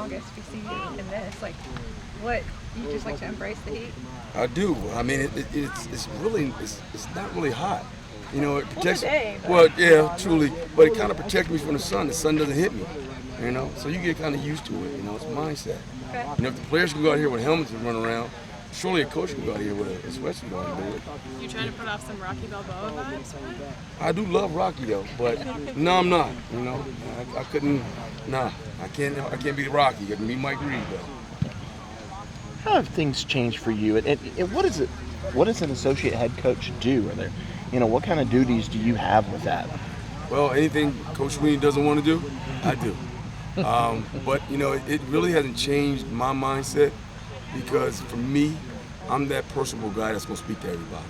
August, we see you in this. Like, what, you just like to embrace the heat? I do. I mean, it's really it's not really hot. You know, it protects. Well, yeah, truly, but it kind of protects me from the sun. The sun doesn't hit me. You know, so you get kind of used to it. You know, it's a mindset. Okay. You know, if the players can go out here with helmets and run around, surely a coach can go out here with a sweatsuit on and do it. You trying to put off some Rocky Balboa vibes? I do love Rocky though, but no, I'm not. You know, I couldn't. Nah, I can't be Rocky. I can be Mike Reed though. How have things changed for you? And what is it? What does an associate head coach do? Are there, what kind of duties do you have with that? Well, anything Coach Sweeney doesn't want to do, I do. But it really hasn't changed my mindset because for me, I'm that personable guy that's going to speak to everybody.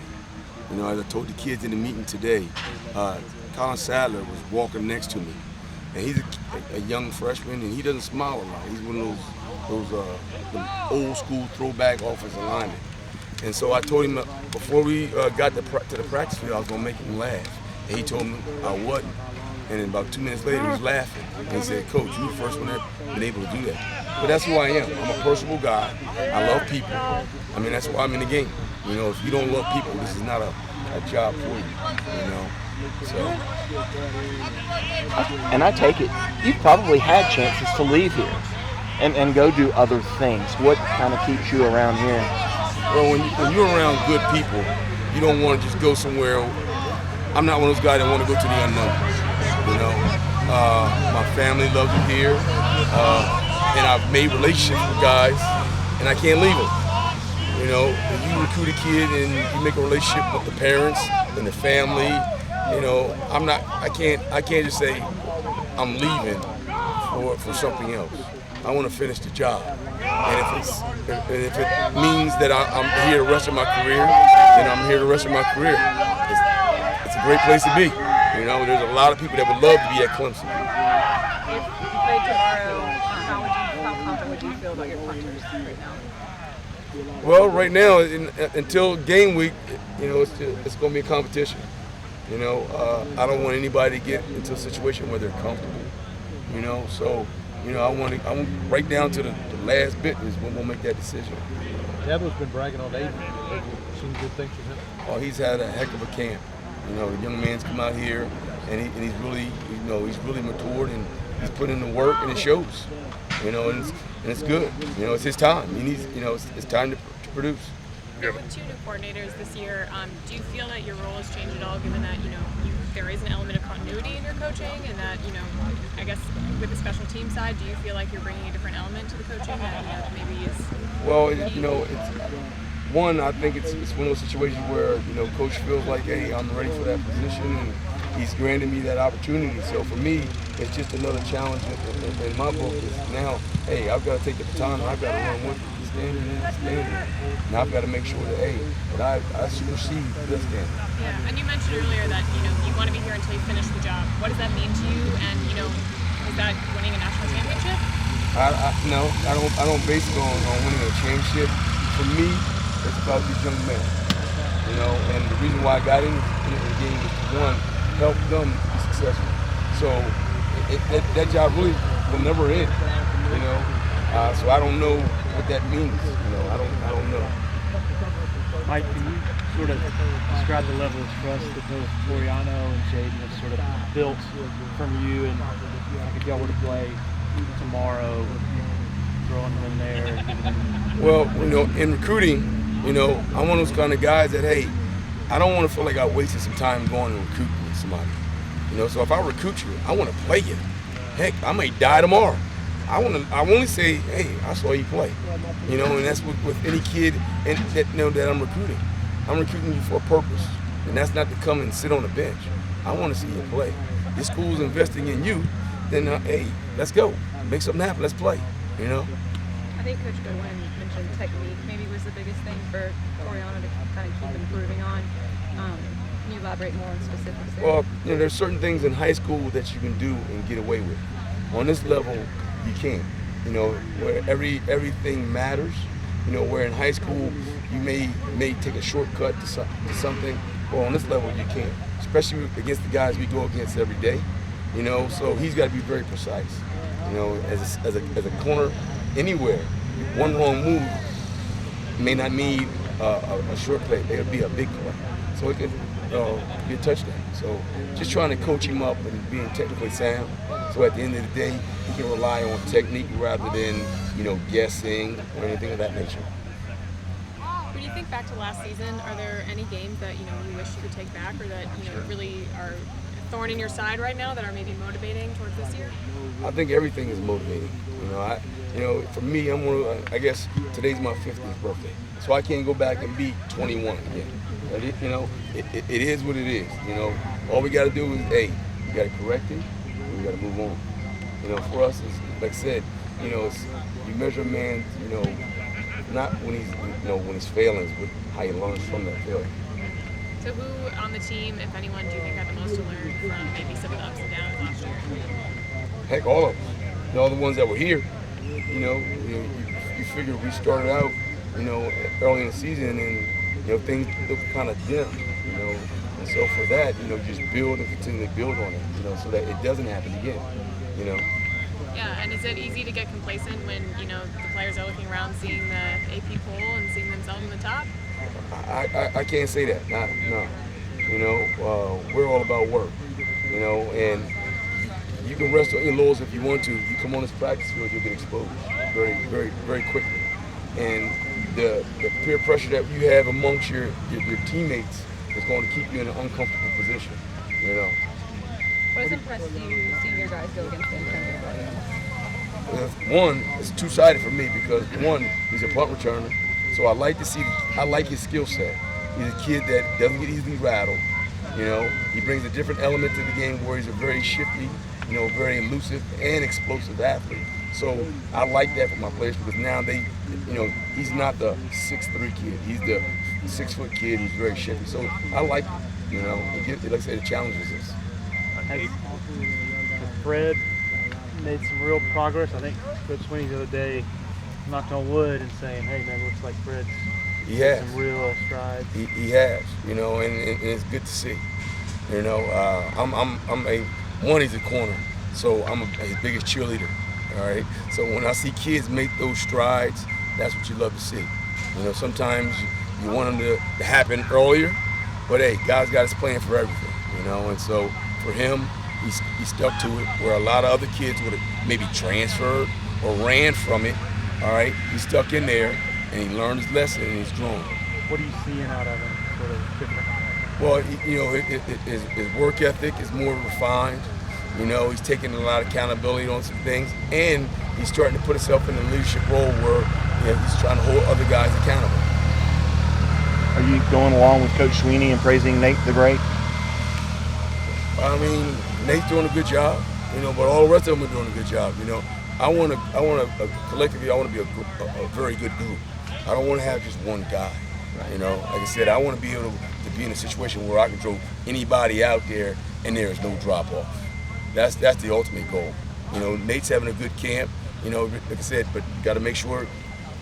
You know, as I told the kids in the meeting today, Colin Sadler was walking next to me, and he's a young freshman, and he doesn't smile a lot. He's one of those old school throwback offensive linemen. And so I told him before we got to the practice field, I was going to make him laugh. And he told me I wasn't. And then about 2 minutes later, he was laughing. And he said, Coach, you're the first one that been able to do that. But that's who I am. I'm a personable guy. I love people. I mean, that's why I'm in the game. You know, if you don't love people, this is not a job for you, So. And I take it, you've probably had chances to leave here and go do other things. What kind of keeps you around here? Well, when you're around good people, you don't want to just go somewhere. I'm not one of those guys that want to go to the unknown. My family loves it here, and I've made relationships with guys, and I can't leave them. You know, if you recruit a kid and you make a relationship with the parents and the family, I can't just say I'm leaving for something else. I want to finish the job, and if it means that I'm here the rest of my career, then I'm here the rest of my career. It's a great place to be. There's a lot of people that would love to be at Clemson. If you played tomorrow, how confident would you feel about your punters right now? Well, right now, until game week, it's going to be a competition. I don't want anybody to get into a situation where they're comfortable. I want right down to the last bit is when we'll make that decision. Devo's been bragging on Aiden. Seen good things from him. Oh, he's had a heck of a camp. The young man's come out here, and he's really, he's really matured, and he's put in the work, and it shows. And it's good. It's his time. He needs, it's time to produce. With 2 new coordinators this year, do you feel that your role has changed at all, given that there is an element of continuity in your coaching, and that I guess with the special team side, do you feel like you're bringing a different element to the coaching that maybe is? Well, one, I think it's one of those situations where coach feels like, hey, I'm ready for that position, and he's granted me that opportunity. So for me, it's just another challenge in my book. Is now, hey, I've got to take the baton, and I've got to run with it. Standing. And I've got to make sure that I supersede this game. Yeah, and you mentioned earlier that you want to be here until you finish the job. What does that mean to you? And is that winning a national championship? No, I don't base it on winning a championship. For me, it's about these young men. And the reason why I got into the game is to, one, help them be successful. So that job really will never end. So I don't know what that means. I don't know. Mike, can you sort of describe the level of trust that both Toriano and Jaden have sort of built from you, and if y'all were to play tomorrow, throwing them in there? Well, in recruiting, I'm one of those kind of guys that, hey, I don't want to feel like I wasted some time going and recruiting somebody. So if I recruit you, I want to play you. Heck, I may die tomorrow. I want to say, hey, I saw you play. And that's with any kid that I'm recruiting. I'm recruiting you for a purpose, and that's not to come and sit on the bench. I want to see you play. This school's investing in you, then hey, let's go, make something happen. Let's play. I think Coach Goodwin mentioned technique maybe was the biggest thing for Toriano to kind of keep improving on. Can you elaborate more on specifics there? Well, there's certain things in high school that you can do and get away with. On this level, you can't. Where everything matters. Where in high school you may take a shortcut to something. Well, on this level you can't, especially against the guys we go against every day. So he's got to be very precise. You know, as a corner anywhere, one wrong move may not need a short play. It'll be a big play. So it could be a touchdown. So just trying to coach him up and being technically sound. So at the end of the day, he can rely on technique rather than, guessing or anything of that nature. When you think back to last season, are there any games that you wish you could take back, or that really are a thorn in your side right now that are maybe motivating towards this year? I think everything is motivating. For me, I guess today's my 50th birthday, so I can't go back and be 21 again. But it is what it is. All we got to do is, we got to correct it, and we got to move on. For us, it's, like I said, you measure a man, not when he's failing, but how he learns from that failure. So who on the team, if anyone, do you think had the most to learn from maybe some of the ups and downs last year? Heck, all of them. All the ones that were here. You figure we started out, early in the season, and things look kind of dim, And so for that, just build and continue to build on it, so that it doesn't happen again, Yeah, and is it easy to get complacent when, the players are looking around, seeing the AP poll and seeing themselves in the top? I can't say that. No. We're all about work, and you can rest on your laurels if you want to. You come on this practice field, you'll get exposed very, very, very quickly. And the peer pressure that you have amongst your teammates is going to keep you in an uncomfortable position, What has impressed you seeing your guys go against Antonio Williams? One, it's two-sided for me because one, he's a punt returner, so I like his skill set. He's a kid that doesn't get easily rattled. He brings a different element to the game where he's a very shifty, very elusive and explosive athlete. So I like that for my players because now he's not the 6'3" kid. He's the 6-foot kid who's very shifty. So I like, like I said, it challenges us. Has Fred made some real progress? I think Coach Sweeney the other day knocked on wood and saying, "Hey man, looks like Fred's made some real strides." He has, and it's good to see. He's a corner, so I'm his biggest cheerleader. All right. So when I see kids make those strides, that's what you love to see. Sometimes you want them to happen earlier, but hey, God's got his plan for everything. And so for him, he stuck to it where a lot of other kids would have maybe transferred or ran from it. All right. He stuck in there and he learned his lesson and he's grown. What are you seeing out of him? Sort of different. Well, his work ethic is more refined. He's taking a lot of accountability on some things, and he's starting to put himself in a leadership role where he's trying to hold other guys accountable. Are you going along with Coach Sweeney and praising Nate the Great? I mean, Nate's doing a good job, but all the rest of them are doing a good job. Collectively, I want to be a very good group. I don't want to have just one guy. Like I said, I want to be able to be in a situation where I can throw anybody out there and there is no drop off. That's the ultimate goal. Nate's having a good camp, like I said, but you got to make sure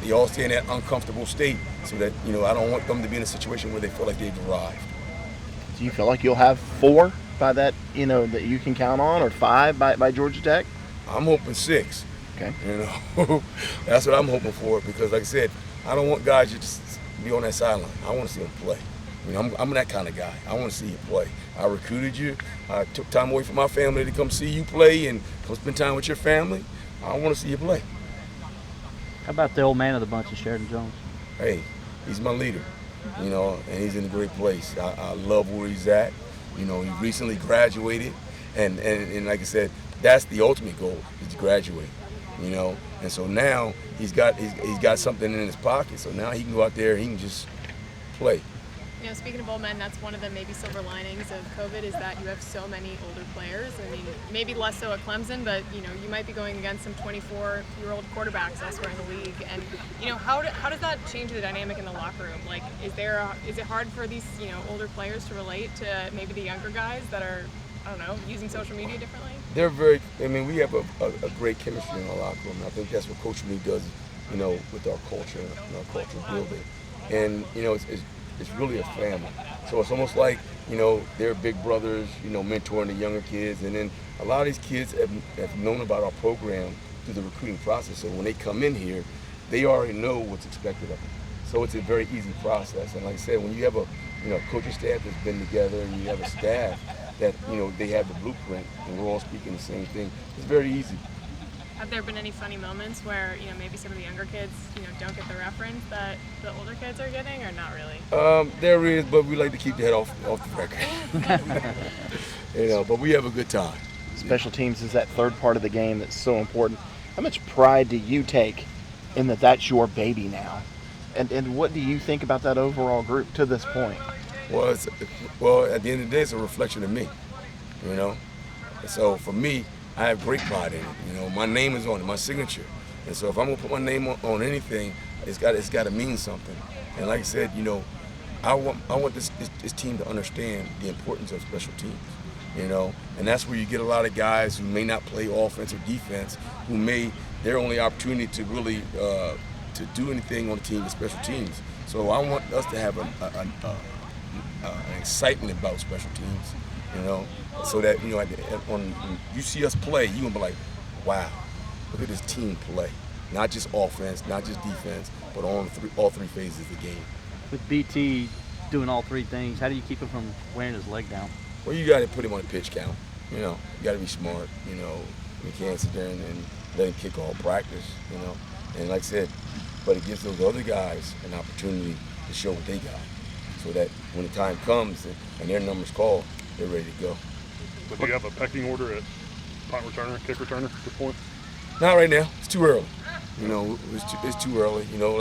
they all stay in that uncomfortable state so that, I don't want them to be in a situation where they feel like they've arrived. Do you feel like you'll have 4 by that, that you can count on, or 5 by Georgia Tech? I'm hoping 6. Okay. That's what I'm hoping for because, like I said, I don't want guys to just be on that sideline. I want to see them play. I'm that kind of guy. I want to see you play. I recruited you. I took time away from my family to come see you play and come spend time with your family. I want to see you play. How about the old man of the bunch, Sheridan Jones? Hey, he's my leader, and he's in a great place. I love where he's at. He recently graduated, and like I said, that's the ultimate goal, is to graduate, And so now he's got something in his pocket, so now he can go out there and he can just play. Speaking of old men, that's one of the maybe silver linings of COVID is that you have so many older players. I mean, maybe less so at Clemson, but you might be going against some 24-year-old quarterbacks elsewhere in the league. And how does that change the dynamic in the locker room? Like, is it hard for these older players to relate to maybe the younger guys that are, I don't know, using social media differently? They're very. We have a great chemistry in our locker room. And I think that's what Coach Lee does, with our culture and our culture building. And it's really a family. So it's almost like, they're big brothers, mentoring the younger kids, and then a lot of these kids have known about our program through the recruiting process. So when they come in here, they already know what's expected of them. So it's a very easy process. And like I said, when you have a coaching staff that's been together and you have a staff that they have the blueprint and we're all speaking the same thing, it's very easy. Have there been any funny moments where maybe some of the younger kids don't get the reference that the older kids are getting, or not really? There is, but we like to keep the head off the record. But we have a good time. Special teams is that third part of the game that's so important. How much pride do you take in that's your baby now? And what do you think about that overall group to this point? Well, at the end of the day, it's a reflection of me, And so for me, I have great pride in it. My name is on it, my signature. And so if I'm gonna put my name on anything, it's got to mean something. And like I said, I want this team to understand the importance of special teams. And that's where you get a lot of guys who may not play offense or defense, their only opportunity to really to do anything on the team is special teams. So I want us to have an excitement about special teams, so that when you see us play, you gonna be like, wow, look at this team play. Not just offense, not just defense, but all three phases of the game. With BT doing all three things, how do you keep him from wearing his leg down? Well, you got to put him on a pitch count. You got to be smart. You can't sit there and let him kick all practice. And like I said, but it gives those other guys an opportunity to show what they got, so that when the time comes and their number's called, they're ready to go. But do you have a pecking order at punt returner, kick returner at this point? Not right now. It's too early. It's too early.